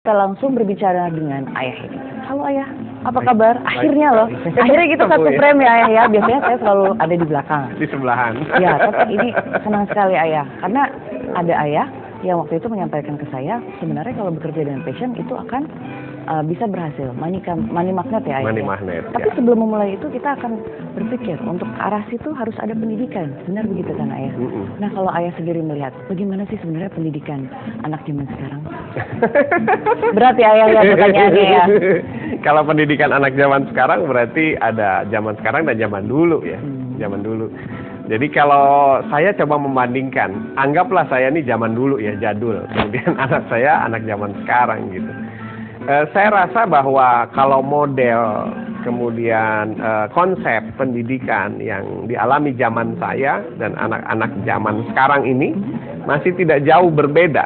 Kita langsung berbicara dengan ayah ini. Halo ayah, apa kabar? Akhirnya loh, akhirnya kita satu frame ya ayah ya. Biasanya saya selalu ada di belakang. Di sebelahan. Ya, tapi ini senang sekali ayah. Karena ada ayah yang waktu itu menyampaikan ke saya, sebenarnya kalau bekerja dengan passion itu akan bisa berhasil. Money magnet ya ayah. Money magnet. Tapi ya. sebelum memulai itu kita akan berpikir untuk arah situ harus ada pendidikan. Benar begitu kan ayah? Nah kalau ayah sendiri melihat, bagaimana sih sebenarnya pendidikan anak zaman sekarang? Berat ya ayah ya pertanyaannya ya. Kalau pendidikan anak zaman sekarang berarti ada zaman sekarang dan zaman dulu ya. Zaman dulu. Jadi kalau saya coba membandingkan, anggaplah saya ini zaman dulu ya, jadul. Kemudian anak saya anak zaman sekarang gitu. Saya rasa bahwa kalau model kemudian konsep pendidikan yang dialami zaman saya dan anak-anak zaman sekarang ini masih tidak jauh berbeda.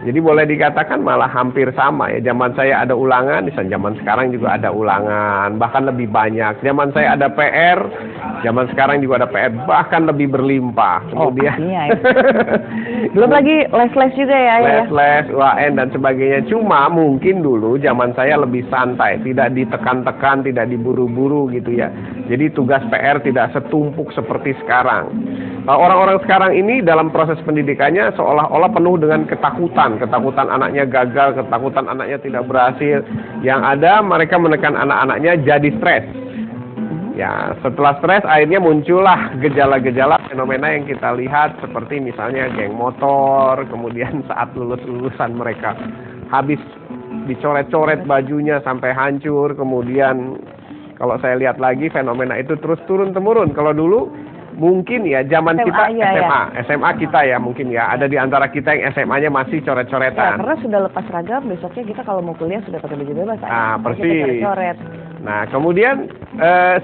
Jadi boleh dikatakan malah hampir sama ya. Zaman saya ada ulangan, di zaman sekarang juga ada ulangan, bahkan lebih banyak. Zaman saya ada PR, zaman sekarang juga ada PR, bahkan lebih berlimpah. Kemudian ya. Belum lagi les-les juga ya. Les-les, UAN dan sebagainya. Cuma mungkin dulu zaman saya lebih santai, tidak ditekan-tekan, tidak diburu-buru gitu ya. Jadi tugas PR tidak setumpuk seperti sekarang. Orang-orang sekarang ini dalam proses pendidikannya seolah-olah penuh dengan ketakutan anaknya gagal, ketakutan anaknya tidak berhasil. Yang ada mereka menekan anak-anaknya jadi stres. Ya, setelah stres akhirnya muncullah gejala-gejala fenomena yang kita lihat seperti misalnya geng motor, kemudian saat lulusan mereka habis dicoret-coret bajunya sampai hancur, kemudian kalau saya lihat lagi fenomena itu terus turun-temurun. Kalau dulu mungkin ya zaman SMA, kita ya. SMA kita ya mungkin ya ada di antara kita yang SMA-nya masih coret-coretan. Ya, karena sudah lepas seragam besoknya kita kalau mau kuliah sudah pakai baju bebas. Persis. Coret-coret. Nah kemudian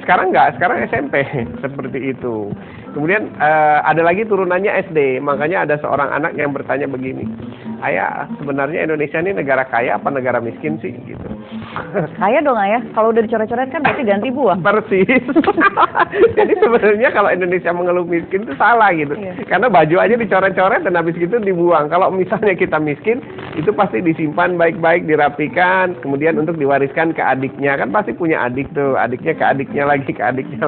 sekarang enggak, sekarang SMP seperti itu. Kemudian ada lagi turunannya SD, makanya ada seorang anak yang bertanya begini, ayah sebenarnya Indonesia ini negara kaya apa negara miskin sih gitu. Kaya dong ayah, kalau udah dicoret-coret kan berarti ganti buang. Persis. Jadi sebenarnya kalau Indonesia mengeluh miskin itu salah gitu. Iya. Karena baju aja dicoret-coret dan habis itu dibuang. Kalau misalnya kita miskin, itu pasti disimpan baik-baik, dirapikan, kemudian untuk diwariskan ke adiknya. Kan pasti punya adik tuh, adiknya ke adiknya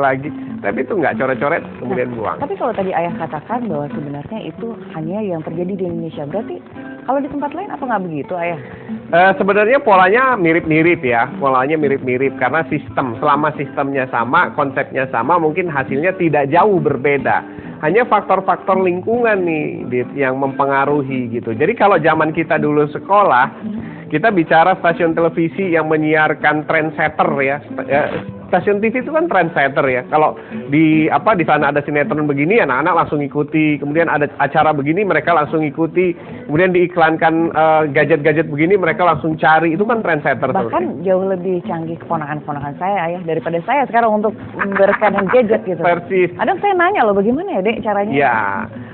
lagi. Tapi itu nggak coret-coret kemudian buang. Tapi kalau tadi ayah katakan bahwa sebenarnya itu hanya yang terjadi di Indonesia, berarti kalau di tempat lain apa nggak begitu ayah? Sebenarnya polanya mirip-mirip ya, polanya mirip-mirip karena selama sistemnya sama, konsepnya sama, mungkin hasilnya tidak jauh berbeda. Hanya faktor-faktor lingkungan nih yang mempengaruhi gitu. Jadi kalau zaman kita dulu sekolah, kita bicara stasiun televisi yang menyiarkan trendsetter ya. Stasiun TV itu kan trendsetter ya. Kalau di sana ada sinetron begini, anak-anak langsung ikuti. Kemudian ada acara begini, mereka langsung ikuti. Kemudian diiklankan gadget-gadget begini, mereka langsung cari. Itu kan trendsetter. Bahkan jauh lebih canggih keponakan-keponakan saya ayah daripada saya sekarang untuk membereskan gadget gitu. Persis. Kadang saya nanya loh, bagaimana ya dek caranya? Ya.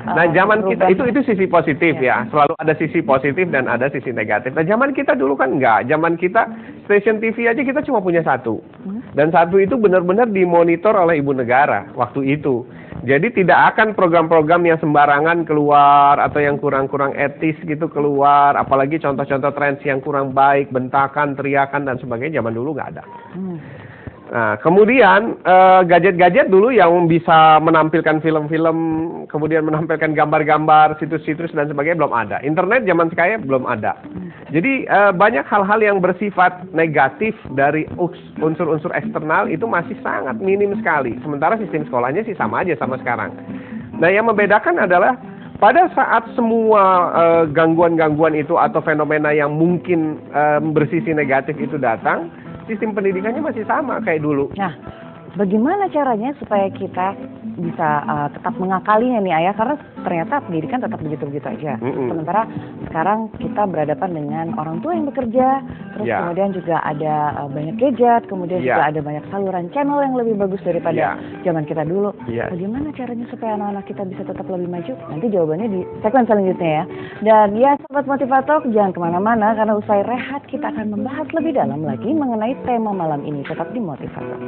Nah zaman kita itu sisi positif ya. Selalu ada sisi positif dan ada sisi negatif. Nah zaman kita dulu kan enggak. Zaman kita stasiun TV aja kita cuma punya satu. Dan satu itu benar-benar dimonitor oleh ibu negara waktu itu. Jadi tidak akan program-program yang sembarangan keluar atau yang kurang-kurang etis gitu keluar. Apalagi contoh-contoh tren yang kurang baik, bentakan, teriakan dan sebagainya zaman dulu nggak ada. Nah, kemudian gadget-gadget dulu yang bisa menampilkan film-film, kemudian menampilkan gambar-gambar, situs-situs dan sebagainya belum ada. Internet zaman sekarang belum ada. Jadi banyak hal-hal yang bersifat negatif dari unsur-unsur eksternal itu masih sangat minim sekali. Sementara sistem sekolahnya sih sama aja sama sekarang. Nah, yang membedakan adalah pada saat semua gangguan-gangguan itu atau fenomena yang mungkin bersisi negatif itu datang, sistem pendidikannya masih sama kayak dulu. Nah, bagaimana caranya supaya kita bisa tetap mengakalinya nih ayah? Karena ternyata pendidikan tetap begitu-begitu aja. Sementara sekarang kita berhadapan dengan orang tua yang bekerja, terus kemudian juga ada banyak gadget, kemudian juga ada banyak saluran channel yang lebih bagus daripada zaman kita dulu. Bagaimana caranya supaya anak-anak kita bisa tetap lebih maju? Nanti jawabannya di segmen selanjutnya ya. Dan ya Sobat Motivator, jangan kemana-mana karena usai rehat kita akan membahas lebih dalam lagi mengenai tema malam ini. Tetap di Motivator.